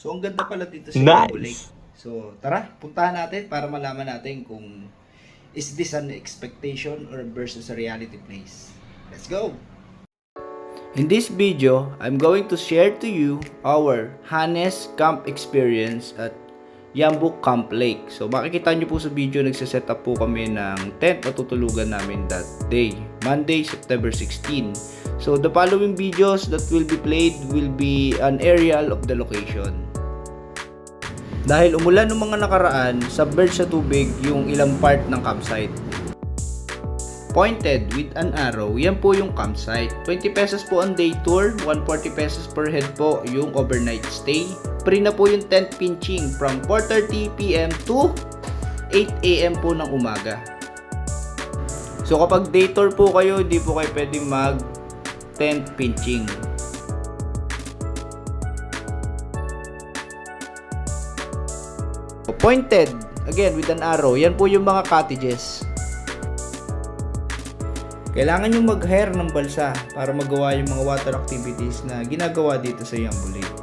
So, ang ganda pala dito sa Yambo Lake. So, tara, puntahan natin para malaman natin kung is this an expectation or versus a reality place. Let's go! In this video, I'm going to share to you our Hanes camp experience at Yambo Camp Lake. So makikita nyo po sa video, nagsiset up po kami ng tent na tutulugan namin that day, Monday, September 16. So the following videos that will be played will be an aerial of the location. Dahil umulan ng mga nakaraan, submerged sa tubig yung ilang part ng campsite. Pointed with an arrow, yan po yung campsite. 20 pesos po ang day tour, 140 pesos per head po yung overnight stay. Free na po yung tent pitching from 4:30 PM to 8 AM po ng umaga. So kapag day tour po kayo, hindi po kayo pwedeng mag tent pitching. Pointed, again with an arrow, yan po yung mga cottages. Kailangan nyo mag-hire ng balsa para magawa yung mga water activities na ginagawa dito sa Yambo Lake.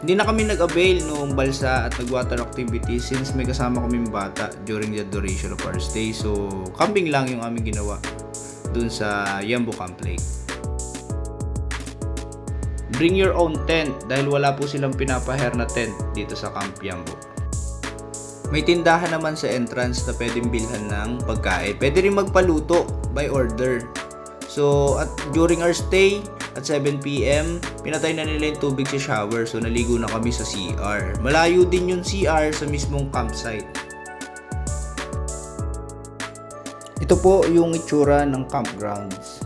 Hindi na kami nag-avail ng balsa at nag-water activities since may kasama kaming bata during the duration of our stay. So, camping lang yung aming ginawa dun sa Yambo Camp Lake. Bring your own tent dahil wala po silang pinapa-hire na tent dito sa Camp Yambo. May tindahan naman sa entrance na pwedeng bilhan ng pagkain. Pwede rin magpaluto by order. So, at during our stay at 7 PM, pinatay na nila yung tubig sa shower. So, naligo na kami sa CR. Malayo din yung CR sa mismong campsite. Ito po yung itsura ng campgrounds.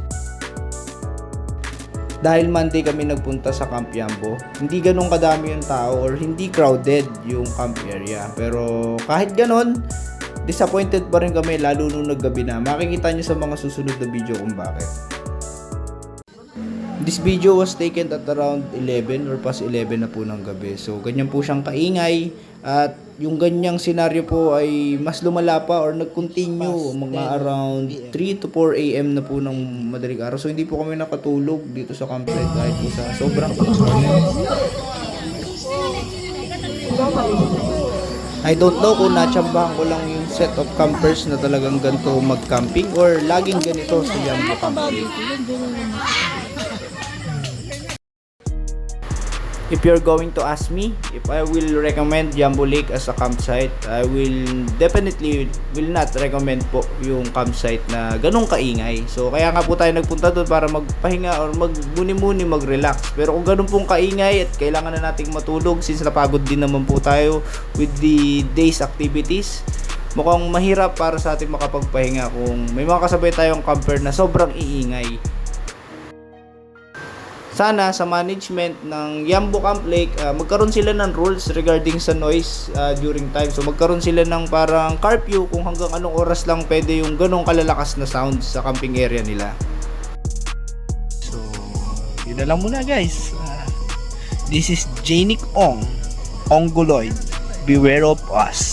Dahil Monday kami nagpunta sa Camp Yambo, hindi ganun kadami yung tao or hindi crowded yung camp area. Pero kahit ganun, disappointed pa rin kami lalo nung naggabi na. Makikita nyo sa mga susunod na video kung bakit. This video was taken at around 11 or past 11 na po ng gabi. So ganyan po siyang kaingay at yung ganyang senaryo po ay mas lumala pa or nag-continue mga around 3 to 4 AM na po ng madaling araw. So hindi po kami nakatulog dito sa campsite kahit po sa sobrang I don't know kung natsambahan ko lang yung set of campers na talagang ganito mag-camping or laging ganito sa Yambo Camping. If you're going to ask me if I will recommend Yambo Lake as a campsite, I will definitely will not recommend po yung campsite na ganong kaingay. So kaya nga po tayo nagpunta doon para magpahinga or magmuni-muni, mag-relax. Pero kung ganun pong kaingay at kailangan na nating matulog since napagod din naman po tayo with the day's activities, mukhang mahirap para sa ating makapagpahinga kung may mga kasabay tayong camper na sobrang iingay. Sana sa management ng Yambo Camp Lake, magkaroon sila ng rules regarding sa noise during time. So magkaroon sila ng parang curfew kung hanggang anong oras lang pwede yung ganong kalalakas na sounds sa camping area nila. So, yun na lang muna guys. This is Janic Ong, Ongoloid. Beware of us.